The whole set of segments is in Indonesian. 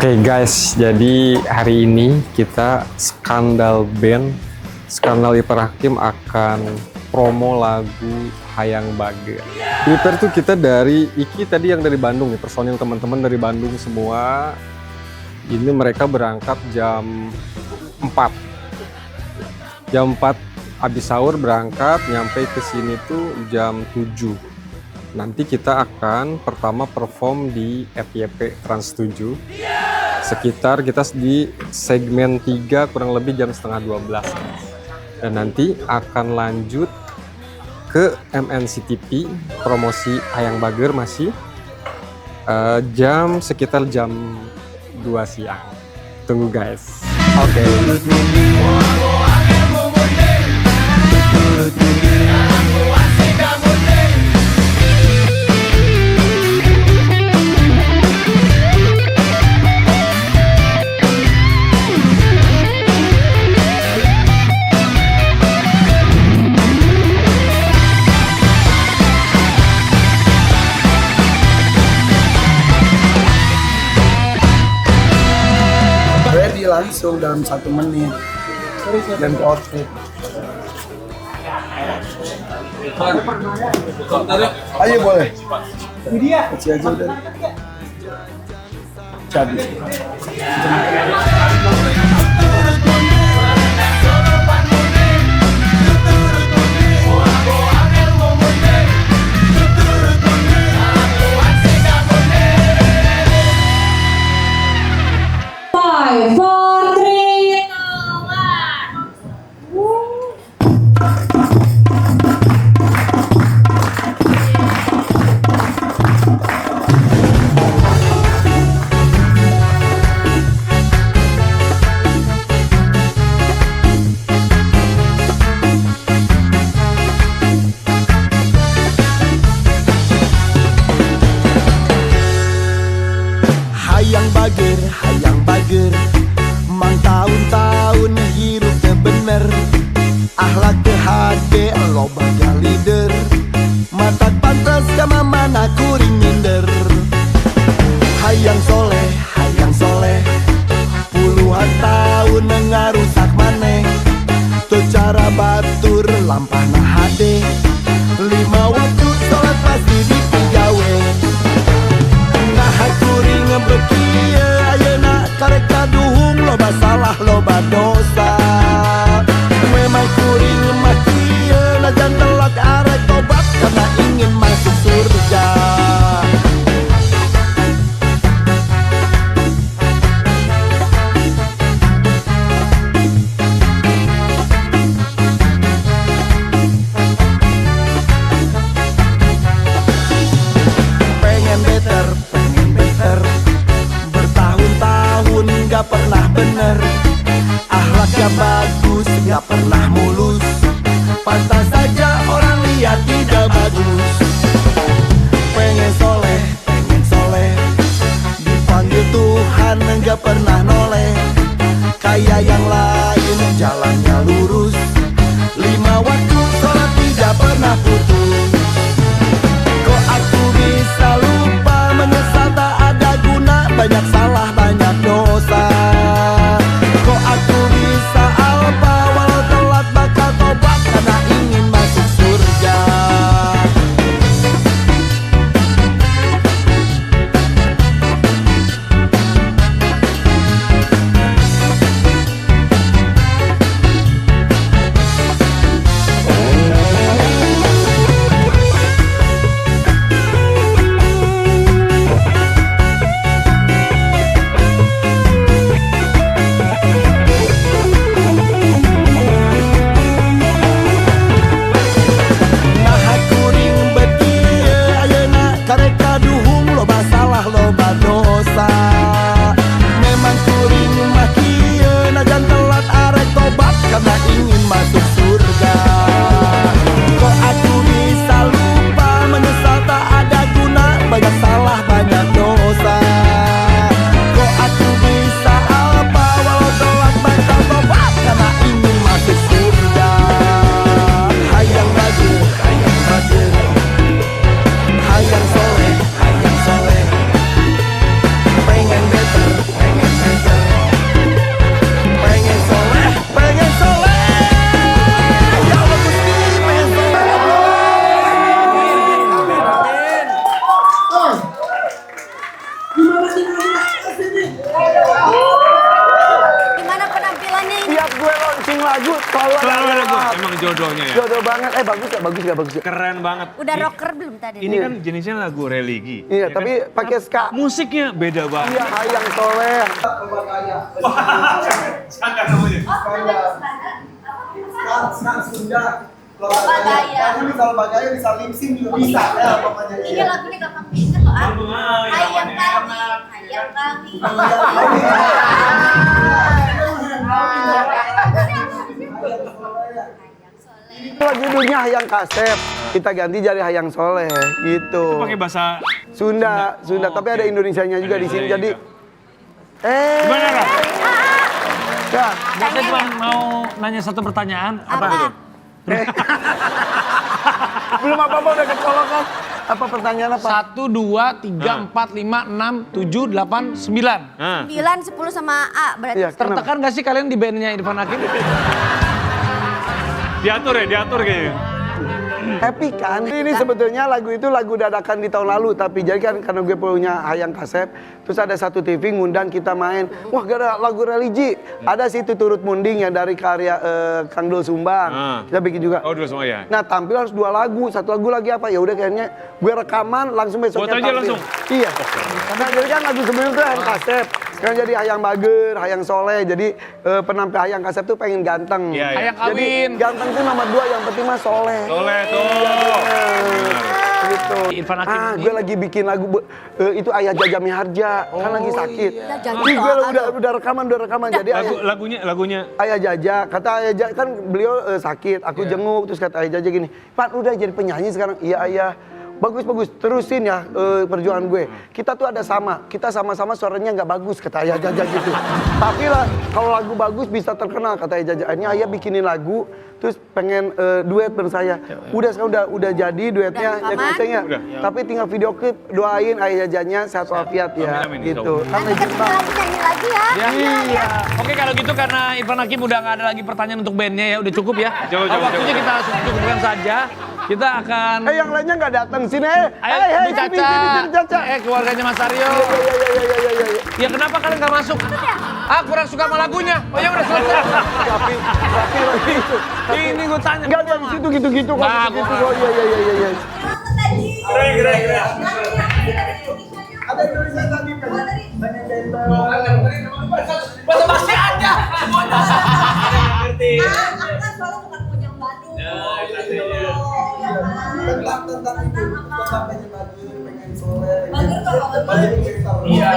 Oke guys, jadi hari ini kita Skandal Band, Skandal Hiperhakim akan promo lagu Hayang Bager. Prepare tuh kita dari Iki tadi yang dari Bandung nih, personil teman-teman dari Bandung semua. Ini mereka berangkat jam 4. Jam 4 habis sahur berangkat, nyampe ke sini tuh jam 7. Nanti kita akan pertama perform di FYP Trans 7. Sekitar kita di segmen 3 kurang lebih jam setengah 12. Dan nanti akan lanjut ke MNC TV promosi Hayang Bager masih sekitar jam 2 siang. Tunggu guys. Oke. Langsung dalam 1 menit dan outfit. Ayo boleh. Kecil aja udah. Jadi. Hayang bager, mang tahun-tahun hirup teu bener, akhlak teu hade lo baga leader, matak pantes kama mana kuring minder. Hayang soleh, puluhan tahun ngarusak maneh, teu cara batur lampahna hade, 5 waktu sholat pasti dipigawe. Nah kuring bekieu ayeuna karek kaduhung loba salah loba dosa. Memang kuring mah kieu najan telat arek tobat karena ingin masuk surga. Pengen better, bertahun-tahun gak pernah bener, akhlak gak bagus, gak pernah mulus, pantas saja orang lihat tidak bagus. Pengen soleh, dipanggil Tuhan gak pernah noleh, kayak yang lain jalannya lurus, 5 waktu sholat tidak pernah putus. Kok aku bisa lupa, menyesal tak ada guna, banyak salah banyak dosa. Kok aku bisa alpa, walau telat bakal tobat karena ingin masuk surga. banget. Bagus gak? Keren banget. Udah rocker belum tadi? Ini kan jenisnya lagu religi. Iya, ya tapi kan? pakai ska. Musiknya beda banget. Iya, Hayang Soleh. Skandal namanya. Sekarang Sunda. Bagaya. Kamu bisa Bagaya, bisa Limsim juga bisa. Ya, pokoknya Ini lagunya gampang diingat loh. Hayang kami, hayang kami. Itu judulnya Hayang Kasep. Kita ganti jadi Hayang Soleh gitu. Itu pakai bahasa Sunda, tapi ada Indonesianya juga di sini. Jadi gimana, Ra? Ya, Saya cuma mau nanya satu pertanyaan. Apa? belum apa-apa udah kecolongan. Apa pertanyaan apa? 1, 2, 3, 4, 5, 6, 7, 8, 9. 9, 10 sama A berarti. Iya, kenapa? Tertekan gak sih kalian di bandnya Irfan Hakim? Diatur kayaknya. Happy kan? Ini sebetulnya lagu itu lagu dadakan di tahun lalu, tapi jadi kan karena gue punya Hayang Kasep, terus ada satu TV ngundang kita main. Wah, gak ada lagu religi. Ada sih itu Turut Munding yang dari karya Kang Dul Sumbang. Kita bikin juga. Oh, Dul Sumbang ya. Nah, tampil harus 2 lagu. Satu lagu lagi apa? Ya udah kayaknya gue rekaman langsung besoknya Buat aja tampil. langsung? Iya. Karena jadi kan lagu sebelum itu Hayang Kasep. Sekarang jadi Hayang Bager, Hayang Soleh. Jadi penampil Hayang Kasep tuh pengen ganteng. Iya, iya. Hayang kawin. Jadi ganteng tuh nomor 2, yang penting mah Soleh. Soleh tuh. Gitu. Irfan Hakim ini. Gue lagi bikin lagu itu Ayah Jaja Miharja kan lagi sakit. Iya, Jaja Ih, gue tuh udah rekaman. Jadi Lagunya. Ayah Jaja, kata Ayah Jaja kan beliau sakit, aku jenguk terus kata Ayah Jaja gini, "Pak, udah jadi penyanyi sekarang." "Iya, Ayah." Bagus, terusin ya perjuangan gue. Kita tuh ada kita sama-sama suaranya nggak bagus, kata Ayah Jaja gitu. Tapi lah kalau lagu bagus bisa terkenal, kata Ayah Jaja. Ini Ayah bikinin lagu, terus pengen duet bareng saya. Sekarang udah jadi duetnya, Udah ya kucingnya. Udah. Tapi tinggal video klip, doain Ayah Jajanya sehat walafiat ya, Amin, gitu. Kan Nanti legend ketemu banget. lagi nyanyi lagi ya. Iya. Oke, kalau gitu karena Irfan Hakim udah gak ada lagi pertanyaan untuk bandnya ya, udah cukup ya. Coba. Waktunya kita cukupkan saja. Kita akan... Yang lainnya nggak datang sini. Ayo, Hey, Bu Caca. sini, Caca. Keluarganya Mas Aryo. Iya. Ya kenapa kalian gak masuk? Kurang suka sama lagunya. Oh ya udah selesai. Rapi lagi itu. Ini gue tanya. Enggak ada di situ gitu kok. Nah, Gitu. gua- Oh iya. Keren. Ada Indonesia tadi kan. Tentang itu, tentang pengen bagus, pengen soleh. Iya.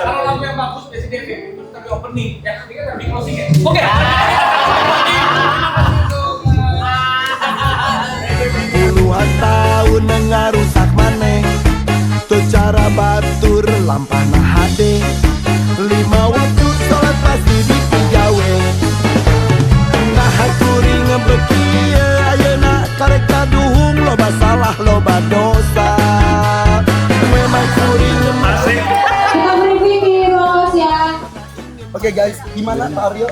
Kalau lagu yang bagus biasanya dia tapi opening ya, ini kan di closing ya. Oke. Puluhan tahun ngarusak maneh tuh cara batur lampana hade 5 waktu sholat pasti dipigawe nah kuring bekieu ayeuna karek kaduhung loba salah loba dosa memang kuring Asik. Kita briefing nih bos ya. Oke guys, gimana Pak Aryo?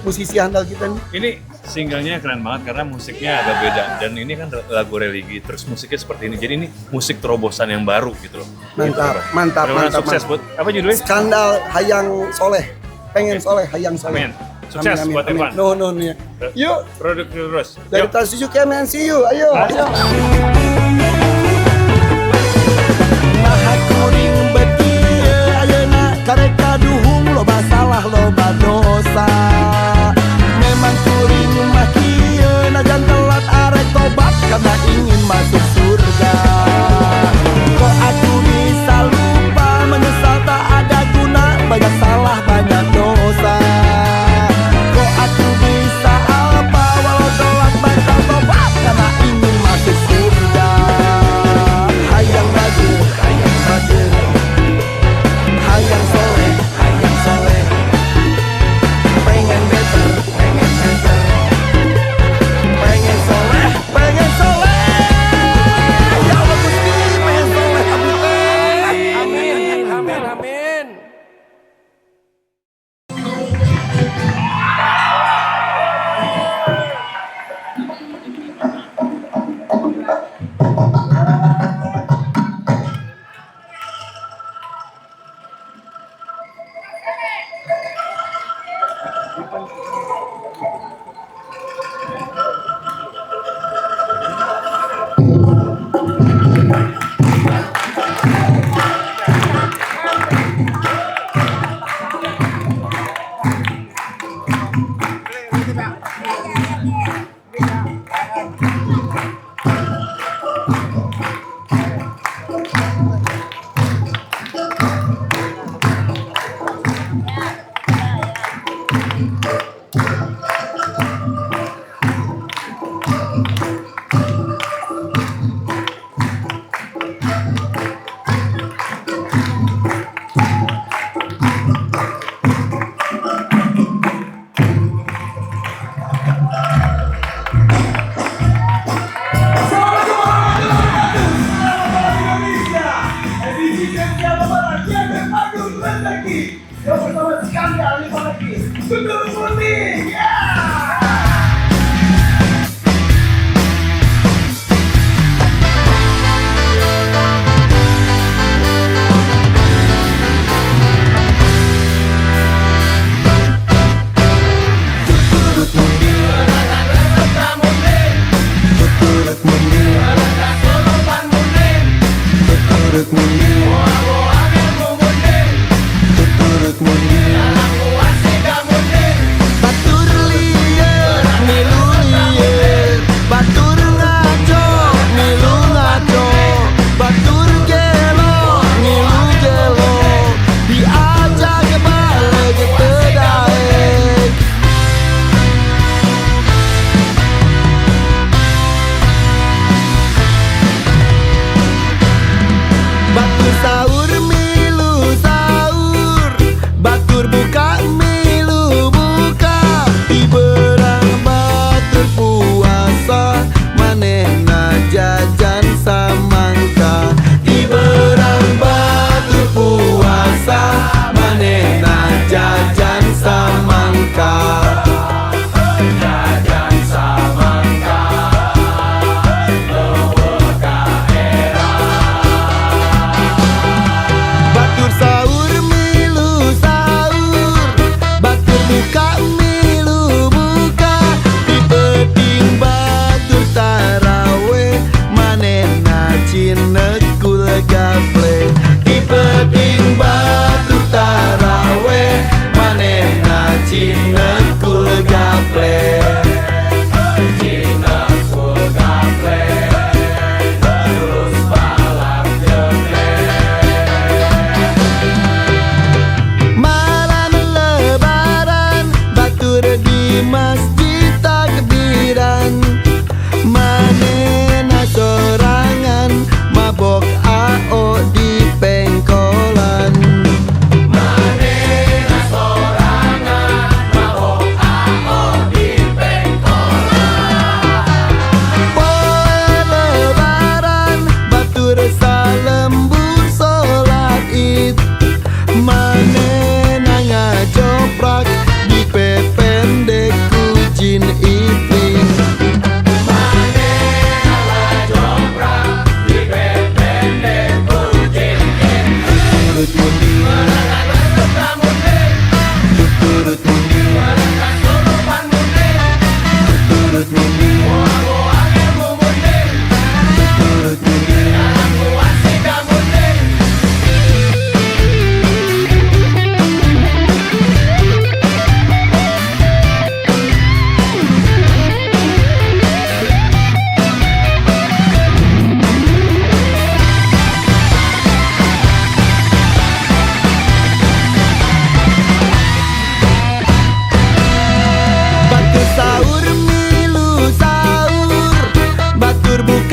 Musisi handal kita nih. Ini singlenya keren banget karena musiknya agak beda dan ini kan lagu religi terus musiknya seperti ini. Jadi ini musik terobosan yang baru gitu loh. Mantap. Sukses buat apa judulnya? Skandal Hayang Soleh. Pengen Soleh, Hayang Soleh. Amin. Sukses buat Irfan. No, nih. Yuk, Produk terus. dari Yuk. Trans 7 Kemen, see you. Ayo. nah kuring bekieu ayeuna karek kaduhung loba salah loba dosa memang kuring mah kieu najan telat arek tobat karena ingin masuk surga kok aku bisa lupa menyesal tak ada guna banyak salah banyak dosa kok aku bisa apa walau telat batal tobat karena ingin masuk surga hayang bager hayang soleh pengen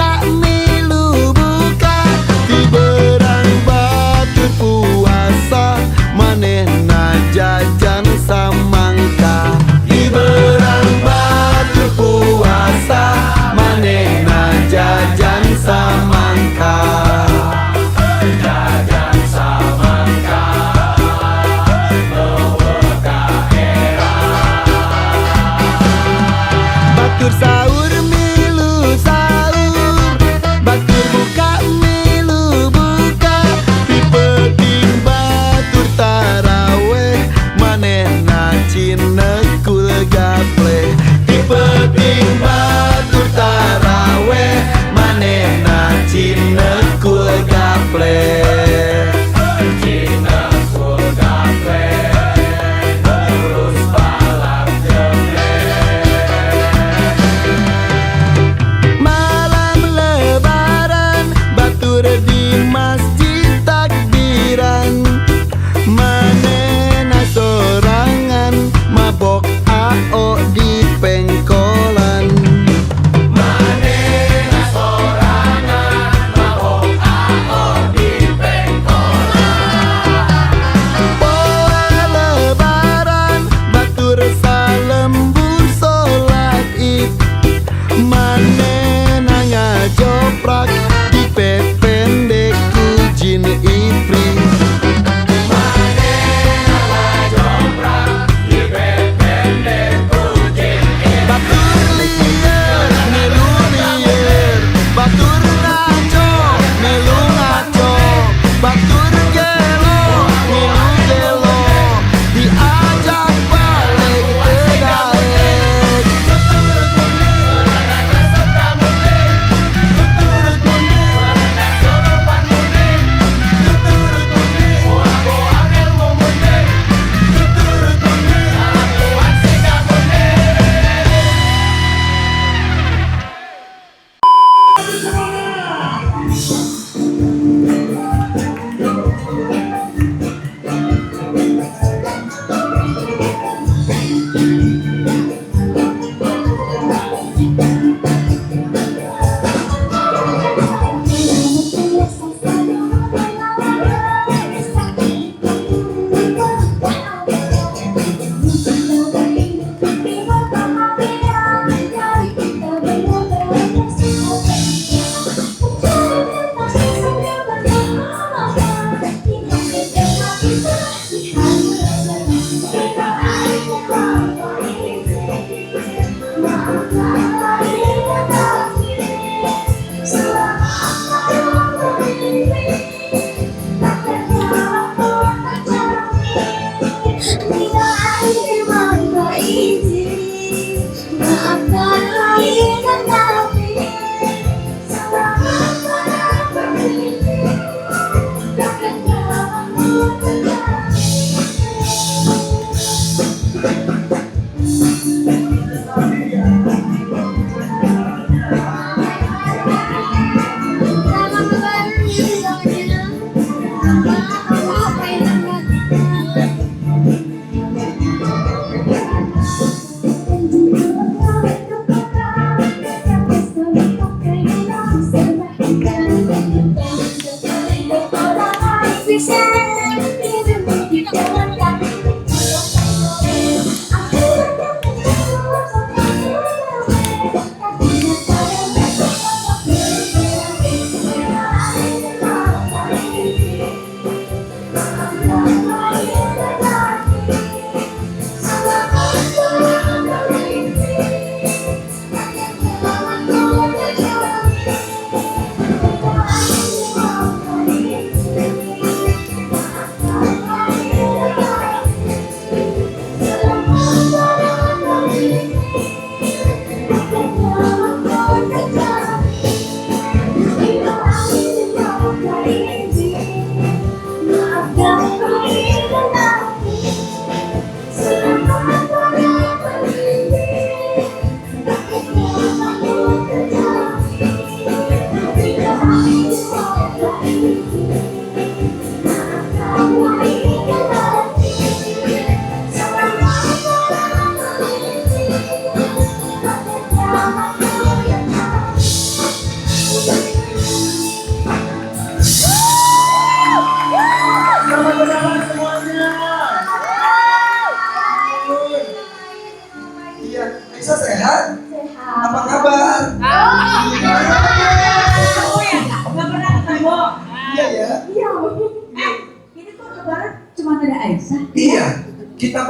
Kak milu buka di berang batur puasa manehna jajan samangka di berang batur puasa manehna jajan samangka jajan samangka batur sahur milu sahur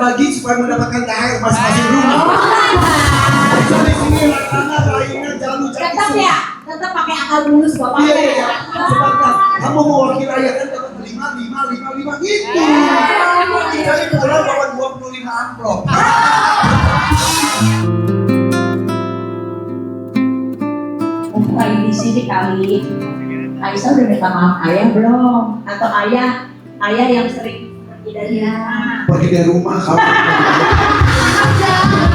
lagi supaya mendapatkan THR masing-masing rumah. So di sini anak-anak lainnya jalu jati Tetap ya, tetap pakai akal bulus bapak. Iya iya. Sebentar, kamu mau wakil ayah kan dapat 5 gitu. Jadi pulang bawa 25 amplop. Kali di sini kali Aisyah udah minta maaf ayah belum? Atau ayah yang sering pergi dari rumah? Pergi dari rumah kamu.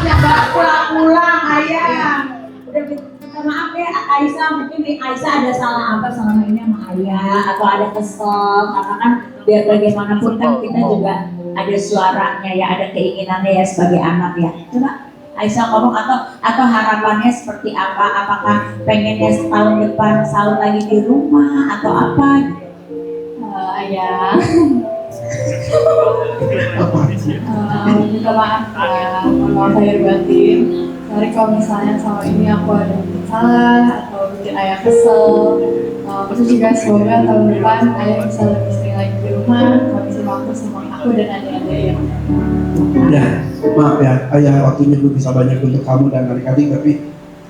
Jangan pulang ayah. Udah minta maaf ya Aisyah, mungkin Aisyah ada salah apa selama ini sama ayah atau ada kesel karena kan biar bagaimanapun kan kita juga ada suaranya ya, ada keinginannya ya sebagai anak ya. Coba Aisyah ngomong atau harapannya seperti apa? Apakah pengennya setahun depan sahur lagi di rumah atau apa? Ayah, minta maaf ya, mohon maaf lahir batin. Sorry kalau misalnya sama ini aku ada bikin salah atau bikin ayah kesel. Terus juga semoga tahun depan ayah bisa lebih sering lagi di rumah, ngabisin waktu sama aku dan adik-adik yang Ya, maaf ya, ayah waktunya belum bisa banyak untuk kamu dan adik-adik, tapi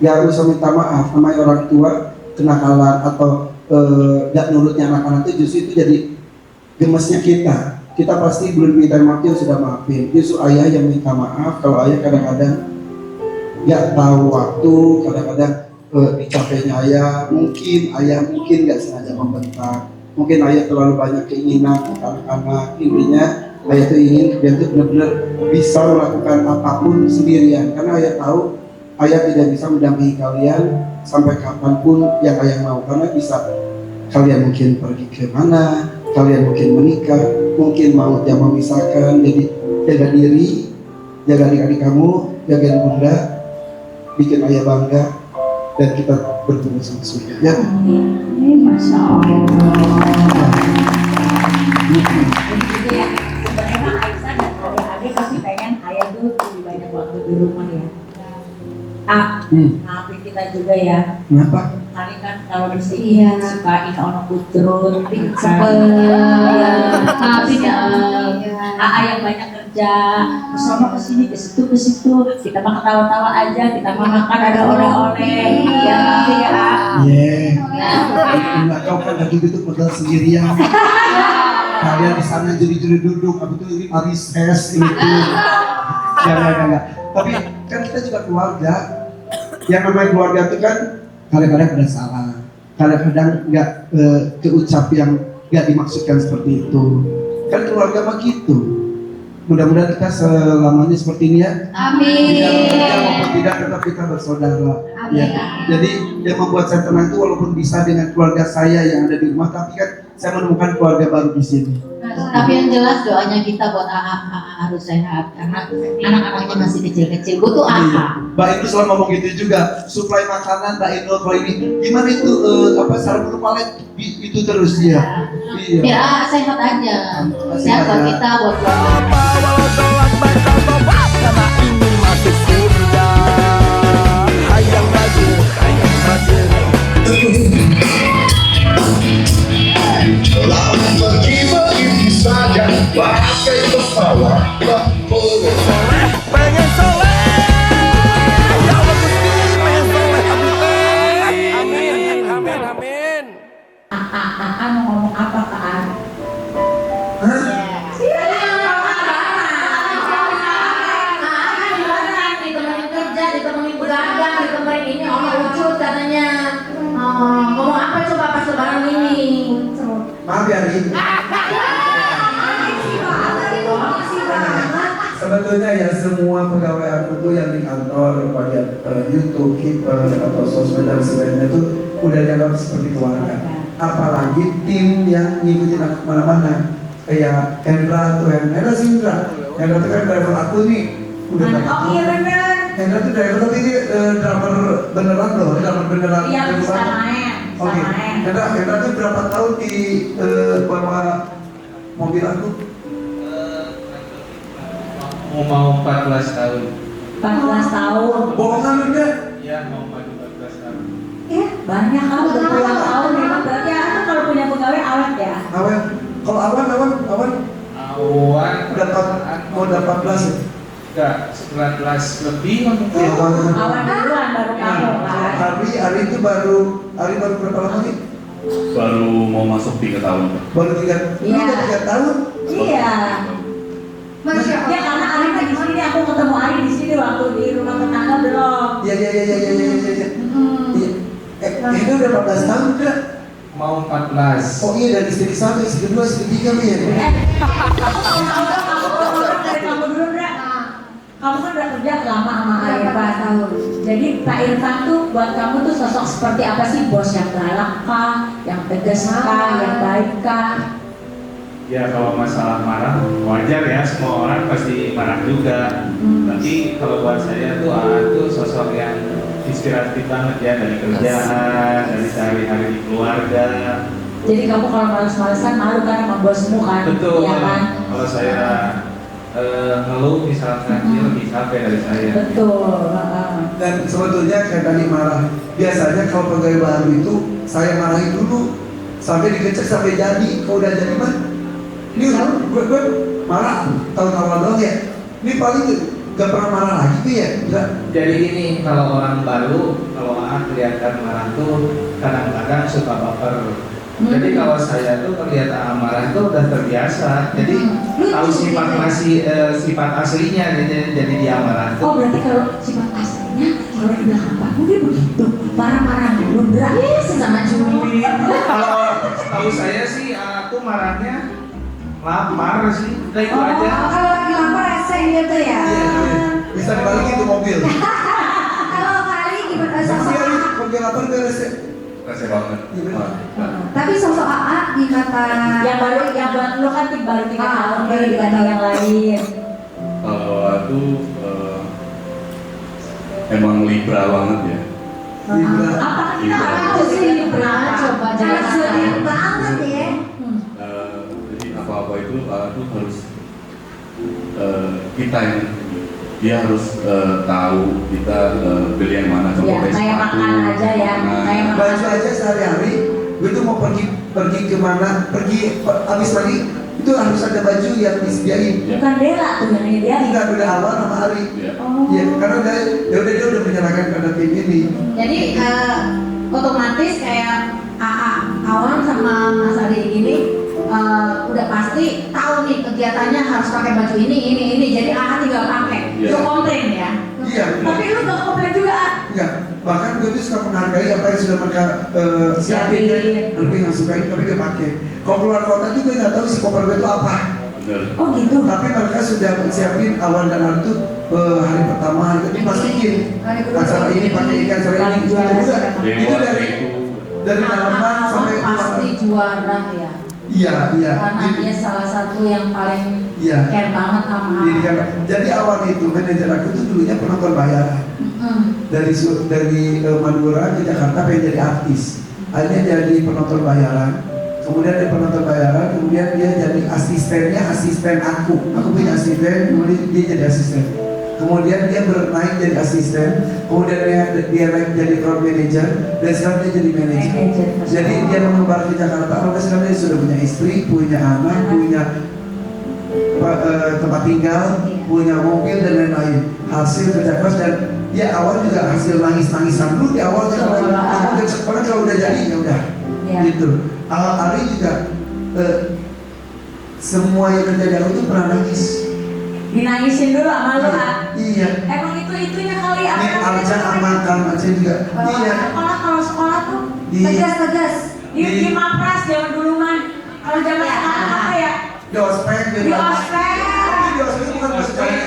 ya aku bisa minta maaf. Namanya orang tua kenakalan atau gak nurutnya anak-anak itu justru itu jadi gemesnya kita. Kita pasti belum minta maaf, dia sudah maafin. Justru ayah yang minta maaf kalau ayah kadang-kadang gak tahu waktu, kadang-kadang dicapainya ayah mungkin gak sengaja membentak. Mungkin ayah terlalu banyak keinginan untuk anak-anak. Intinya ayah tuh ingin dia tuh benar-benar bisa melakukan apapun sendirian, karena ayah tahu ayah tidak bisa mendampingi kalian sampai kapanpun yang ayah mau, karena bisa kalian mungkin pergi ke mana, kalian mungkin menikah, mungkin maut yang memisahkan. Jadi jaga diri, jaga adik-adik kamu, jaga bunda, bikin ayah bangga, dan kita bertemu sama surga ya. Masya Allah. Sebenarnya Aisyah dan adik-adik pasti pengen ayah tuh lebih banyak waktu di rumah ya. Maafin kita juga ya. Kenapa? Kali kan kalau di sini suka ini ono kutrut, sepel, maafin ya. Yang banyak kerja, bersama kesini ke situ, kita mah ketawa-tawa aja, kita mah makan ada oleh-oleh, ya maafin ya. Enggak, kau kan lagi gitu modal sendirian. Kalian di sana juri-juri duduk, apa tuh ini Aris S ini tuh. Enggak. Tapi kan kita juga keluarga. Yang namanya keluarga itu kan kadang-kadang ada salah, kadang-kadang nggak keucap yang nggak dimaksudkan seperti itu. Kan keluarga mah gitu. Mudah-mudahan kita selamanya seperti ini ya. Amin. Tidak maupun tidak, tetap kita bersaudara. Ya. Jadi yang membuat saya tenang itu walaupun bisa dengan keluarga saya yang ada di rumah, tapi kan saya menemukan keluarga baru di sini. Tapi yang jelas doanya kita buat harus sehat karena anak-anaknya masih kecil-kecil, butuh Mbak Inul selalu ngomong gitu juga, suplai makanan Mbak Inul kalau ini gimana itu sarung palet itu terus ya. Iya. Biar sehat aja. Sehat buat kita, buat karena ingin masuk surga. Hayang baju, hayang baju. Lalu pergi saja, pakai pesawat, pengen soleh. Ya Allah Gusti, pengen soleh. Amin. mau ngomong apa kan? Ditemenin kerja, ditemenin begadang, ditemenin ini oma lucu katanya. Ngomong apa coba pas lebaran ini? Maaf ya Rin. Sebetulnya ya semua pegawai aku tuh yang di kantor, pada YouTube, Keeper, atau sosmed dan sebagainya itu udah dianggap seperti keluarga. Apalagi tim yang ngikutin aku kemana-mana, kayak Hendra tuh, Hendra Sindra. Hendra tuh kan driver aku nih, udah tak aku. Hendra tuh driver tapi dia driver beneran loh, driver beneran. Iya, bisa main. Oke, Hendra tuh berapa tahun di bawa mobil aku? Mau 14 tahun. 14 tahun. Bohongan udah? Iya, mau 14 tahun. Banyak kamu udah puluhan tahun memang berarti aku kalau punya pegawai awet ya. Awet. Kalau awan Awan dapat mau dapat 14 ya. 14 lebih mungkin. Awan duluan baru kamu kan. Ari itu baru berapa lama nih? Baru mau masuk 3 tahun. Baru 3 Iya. tahun. Iya. Masya Ya karena Ari kan di sini, aku ketemu Ari di sini waktu di rumah tetangga belum. Iya. Ini udah 14 tahun udah. Mau 14. Oh iya, dari istri satu, istri kedua, istri ketiga ya. Dari kamu dulu Ndra. Kamu kan udah kerja lama sama Ari 4 tahun. Jadi Pak Irfan tuh buat kamu tuh sosok seperti apa sih? Bos yang galak kah? Yang tegas kah? Yang baik kah? Ya kalau masalah marah wajar ya, semua orang pasti marah juga. Tapi kalau buat saya tuh tuh sosok yang inspiratif banget ya, dari kerjaan, dari sehari-hari di keluarga. Jadi kamu kalau males-malesan malu kan sama bosmu kan? Betul. Iya kan? Kalau saya ngeluh misalkan dia lebih capek dari saya. Betul. Dan sebetulnya kayak tadi marah. Biasanya kalau pegawai baru itu saya marahin dulu sampai dikecek sampai jadi. Kalau udah jadi mah, ini gue marah tahun awal doang ya. Ini paling gak pernah marah lagi tuh ya. Enggak. Jadi ini kalau orang baru, kalau kelihatan marah tuh kadang-kadang suka baper. Jadi kalau saya tuh kelihatan amarah tuh udah terbiasa. Jadi tahu sifat aslinya, jadi dia marah tuh. Oh berarti kalau sifat aslinya kalau di belakang kamu dia begitu marah-marah dulu berat sama curi. Kalau tahu saya sih aku marahnya lapar sih, udah itu aja. Kalau lagi lapar rese gitu ya. Bisa dibalikin tuh mobil. Kalau kali gimana sosok Iya, AA? mobil apa beres ya? Rese banget. Tapi sosok AA di kata Yang baru yang buat lu kan baru 3 tahun baru dibanding yang lain. Kalau aku emang Libra banget ya. Libra. Apa kita Libra. tahu sih Libra? Coba Jangan sedih banget ya. Jadi apa-apa itu aku harus kita yang dia harus tahu kita beli yang mana, Ya, kayak makan aja ya, kayak makan. Baju aja sehari-hari, gue tuh mau pergi kemana, abis lagi itu harus ada baju yang disediain. Bukan Dela tuh yang ini dia. Enggak, udah awal sama Ari. Oh. Ya, karena dia udah menyerahkan pada tim ini. Jadi otomatis kayak AA Awan sama Mas Ari ini udah pasti tahu nih kegiatannya harus pakai baju ini. Jadi AA tinggal pakai. Iya. Lu komplain ya. Iya. Tapi lu gak komplain juga. Enggak, bahkan gue tuh suka menghargai apa yang sudah mereka siapin ya. Lebih nggak sukain, tapi dia pakai. Kalau keluar kota juga nggak tahu si koper gue itu apa. Bener. Oh gitu. Tapi mereka sudah siapin Awan dan Ari tuh hari pertama, hari kedua pastikin acara ini pakai ikan, acara ini itu udah. Itu dari malaman sampai Pasti juara ya. Iya. Karena dia salah satu yang paling Iya. care banget sama Jadi awal itu manajer aku tuh dulunya penonton bayaran. Dari Madura ke Jakarta pengen jadi artis. Akhirnya jadi penonton bayaran. Kemudian dari penonton bayaran, kemudian dia jadi asisten aku. Aku punya asisten, kemudian dia jadi asisten. Kemudian dia bernaik jadi asisten. Kemudian dia naik jadi crowd manager. Dan sekarang dia jadi manager. Jadi dia mengembara ke Jakarta. Kalau sekarang dia sudah punya istri, punya anak, punya tempat tinggal, punya mobil dan lain-lain. Hasil kerja keras dan dia awal juga hasil nangis-nangisan dulu di awal karena kalau udah jadi ya udah gitu. Ari juga semua yang kerja di aku tuh pernah nangis. Dinangisin dulu sama lu kan? Iya. Emang itunya kali apa? Ini Arjan sama Kang Aceh juga. Iya. Kalau sekolah tuh tegas. Di Mapras zaman dulu man. Kalau zaman sekarang apa ya? Di ospek. Di ospek. Tapi di ospek bukan maksudnya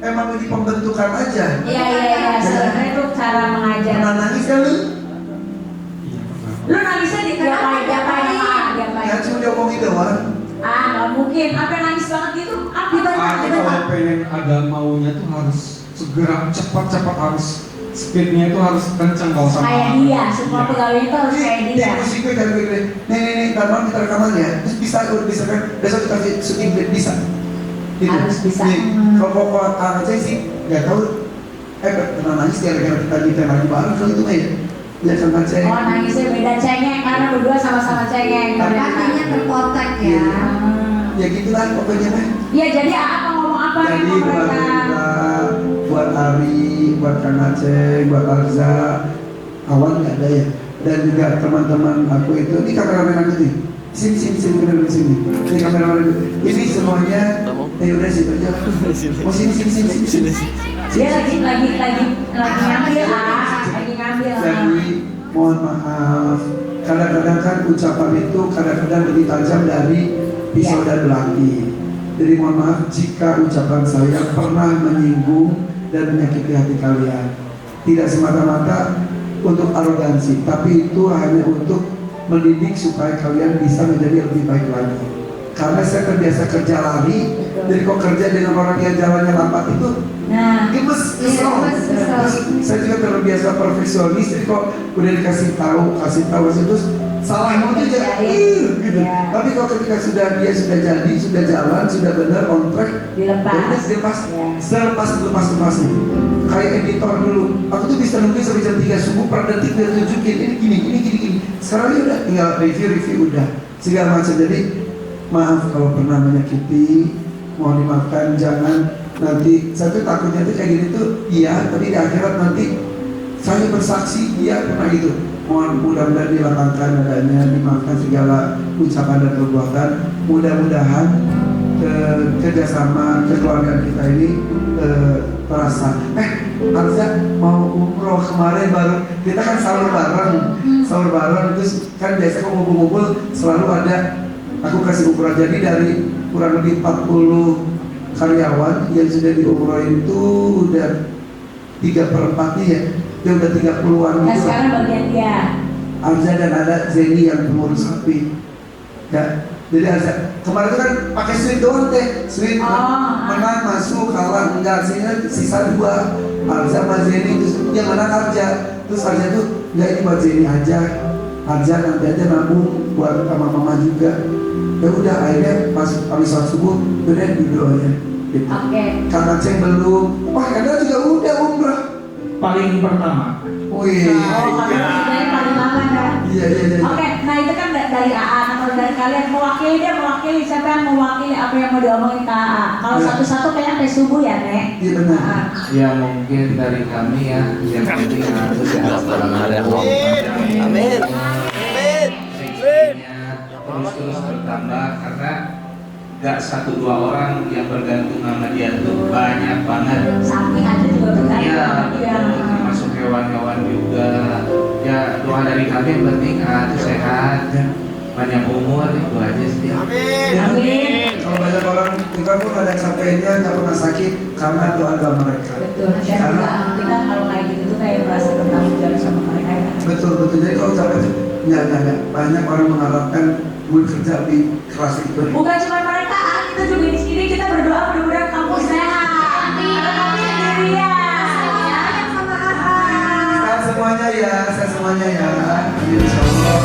emang di pembentukan aja. Iya. Sebenarnya itu cara mengajar. Pernah nangis kan lu? Lu nangisnya diapain? Ya cuma diomongin doang. Nggak mungkin. Apa nangis banget gitu? Apa? Kalau pengen ada maunya tuh harus segera cepat harus speednya itu harus kencang kalau sama. Kayak dia, semua pegawai itu harus kayak dia. Dia musik gue kan gue nih, tanpa kita rekaman ya. Terus bisa kan besok kita syuting bisa. Gitu. Harus bisa. Kalau Kang Aceh sih nggak tahu. Pernah nangis gara-gara kita lagi bareng kalau itu mah ya. Ya Kang Aceh. Oh nangisnya beda cengeng karena berdua sama-sama cengeng. Tapi artinya terkotak ya. Ya gitulah pokoknya mah. Iya jadi apa ngomong apa Apa yang Jadi mau buat mereka? Rina, buat Ari, buat Kang Aceh, buat Arza, Awan nggak ada ya. Dan juga teman-teman aku itu, ini kameramen aku nih. Sini, bener sini. Ini kameramen aku. Ini semuanya, udah sini aja. Oh sini. Dia lagi ngambil lagi ngambil. Jadi mohon maaf. Kadang-kadang kan ucapan itu kadang-kadang lebih tajam dari pisau dan belati. Jadi mohon maaf jika ucapan saya pernah menyinggung dan menyakiti hati kalian. Tidak semata-mata untuk arogansi, tapi itu hanya untuk mendidik supaya kalian bisa menjadi lebih baik lagi. Karena saya terbiasa kerja lari, jadi kok kerja dengan orang yang jalannya lambat itu gemes, kesel. Terus saya juga terbiasa perfeksionis, jadi kok udah dikasih tahu terus salah mau aja gitu. Tapi kalau ketika dia sudah jadi, sudah jalan, sudah benar on track, dilepas. Kayak editor dulu, aku tuh bisa nungguin sampai jam 3 subuh per detik dia tunjukin ini gini. Sekarang dia udah tinggal review udah segala macam. Jadi maaf kalau pernah menyakiti, mohon dimaafkan. Jangan nanti saya tuh takutnya tuh kayak gini tuh iya, tapi di akhirat nanti saya bersaksi dia pernah gitu. Mohon mudah-mudahan dilapangkan adanya, dimaafkan segala ucapan dan perbuatan. Mudah-mudahan kerjasama kekeluargaan kita ini terasa. Arza mau umroh kemarin baru, kita kan sahur bareng, terus kan biasa kalau ngumpul-ngumpul selalu ada. Aku kasih ukuran, jadi dari kurang lebih 40 karyawan yang sudah diumrohin itu udah 3/4 nih ya, dia udah 30-an gitu. Nah sekarang bagian dia Arza dan ada Zeni yang pengurus sapi ya. Jadi Arza kemarin itu kan pakai sweet doang teh, sweet menang masuk kalah enggak, sisa 2 Arza sama Zeni, terus yang menang Arza, terus Arza tuh enggak ini buat Zeni aja, Arza nanti aja nabung buat sama mama juga. Ya udah akhirnya pas habis sholat subuh udah doanya gitu. Kang Aceh belum, wah Anda juga udah umrah Paling pertama. Wih. paling lama dah. Iya. Oke, nah itu kan dari AA atau dari kalian mewakili siapa yang mewakili apa yang mau diomongin ke AA. Kalau satu-satu kayaknya sampai subuh ya Nek. Iya benar. Ya mungkin dari kami ya, yang penting harus Amin. terus bertambah karena gak 1-2 orang yang bergantung sama dia tuh banyak banget. Samping aja juga bergantung. Iya, termasuk hewan-hewan juga. Ya doa dari kami yang penting tuh sehat, banyak umur, itu aja sih. Amin. Kalau banyak orang kita pun ada capeknya, nggak pernah sakit karena doa mereka. Betul. Dan juga kita kalau kayak gitu tuh kayak merasa bertanggung jawab sama mereka ya. Betul. Jadi kalau capek itu nggak. Banyak orang mengharapkan gue kerja lebih keras itu. Bukan cuma mereka, kita juga di sini kita berdoa mudah-mudahan kamu sehat. Karena kamu sendirian. Sehat semuanya ya. Insya Allah.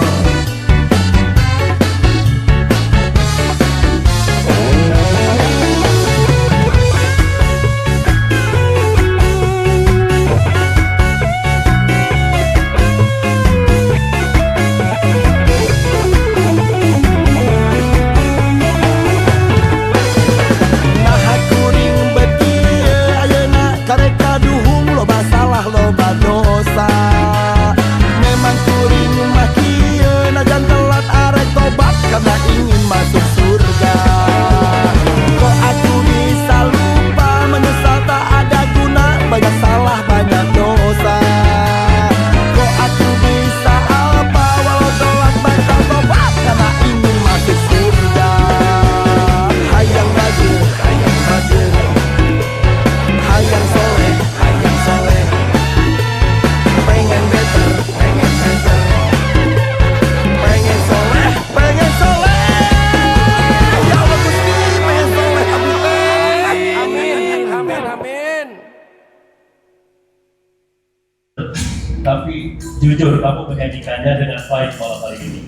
Tapi jujur kamu menyanyikannya dengan baik malam hari ini.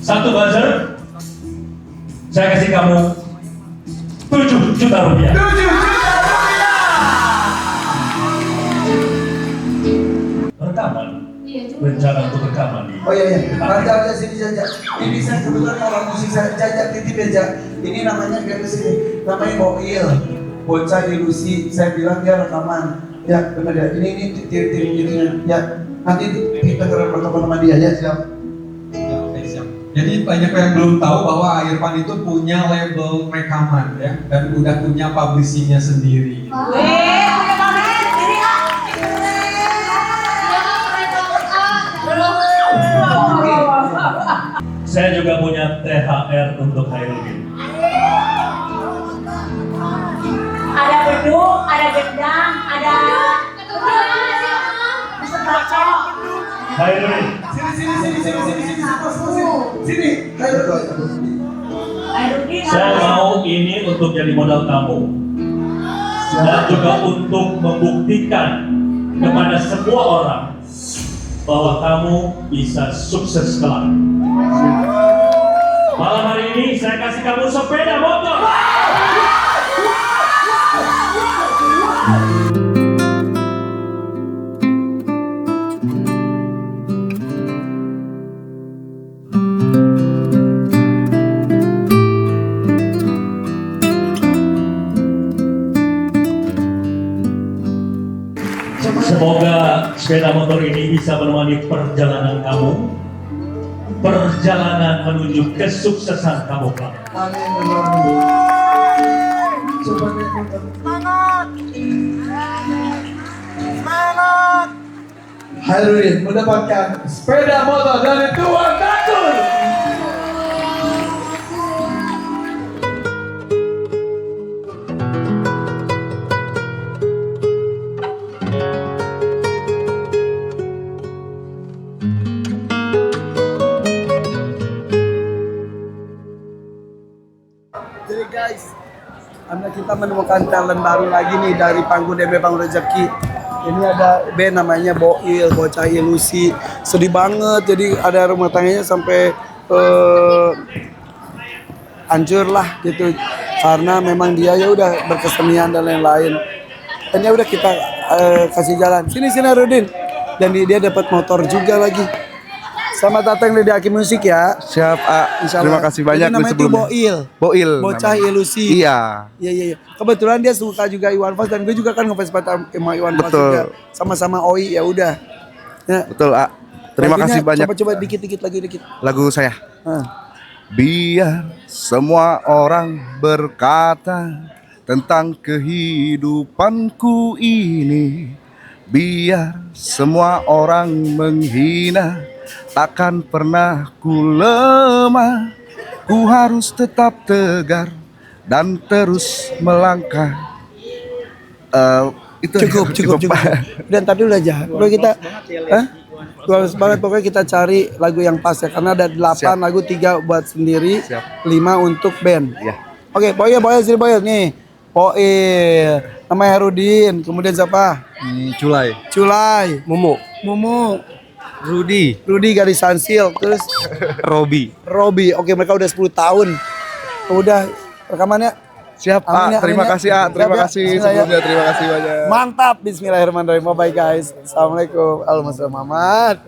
1 buzzer, saya kasih kamu 7 juta rupiah. 7 juta rupiah. Rekaman. Iya, rencana untuk rekaman di. Oh iya, Raja sini Jaja. Ini saya kebetulan orang musik saya Jaja titip aja. Ini namanya kayak sini, namanya Boil, bocah ilusi. Saya bilang dia rekaman. Ya benar ya. Ini titik-titiknya. Ya nanti kita rekaman sama dia ya siap. Ya, oke siap. Jadi banyak yang belum tahu bahwa Irfan itu punya label rekaman ya, dan udah punya publishingnya sendiri. Saya juga punya THR untuk Hairudin. Ada beduk, ada gendang, ada Hairudin. Sini. Saya mau ini untuk jadi modal kamu. Dan juga untuk membuktikan kepada semua orang bahwa kamu bisa sukses kelak. Malam hari ini saya kasih kamu sepeda motor. Semoga sepeda motor ini bisa menemani perjalanan kamu, perjalanan menuju kesuksesan kamu kelak. Semangat. Hairudin mendapatkan sepeda motor dari Tuan Datul. Jadi guys, karena kita menemukan talent baru lagi nih dari panggung DB Panggung Rezeki. Ini ada band namanya Boil, bocah ilusi. Sedih banget, jadi ada rumah tangganya sampai hancur lah gitu. Karena memang dia ya udah berkesenian dan lain-lain. Dan ya udah kita kasih jalan. Sini Rudin. Dan dia dapat motor juga lagi. Selamat datang di Aki Musik ya. Siap, terima kasih banyak. Jadi namanya itu Boil. Bocah ilusi. Iya. Iya. Kebetulan dia suka juga Iwan Fals dan gue juga kan ngefans sama Iwan Fals juga. Sama-sama Oi ya udah. Ya. Betul, terima kasih banyak. Coba dikit lagi. Lagu saya. Biar semua orang berkata tentang kehidupanku ini, biar semua orang menghina, takkan pernah ku lemah. Ku harus tetap tegar dan terus melangkah. Itu cukup. Dan tadi udah jahat. Udah kita bagus banget, pokoknya kita cari lagu yang pas ya, karena ada 8 lagu, 3 buat sendiri, 5 untuk band. Oke, Boil sini Boil nih. Boil, namanya Hairudin, kemudian siapa? Culai, Mumu, Rudi garis Sansil, terus Robi. Oke, mereka udah 10 tahun. Udah rekamannya. Siap, terima kasih sebelumnya, terima kasih banyak. Mantap, bismillahirrahmanirrahim. Bye guys. Assalamualaikum. Alhamdulillah Muhammad.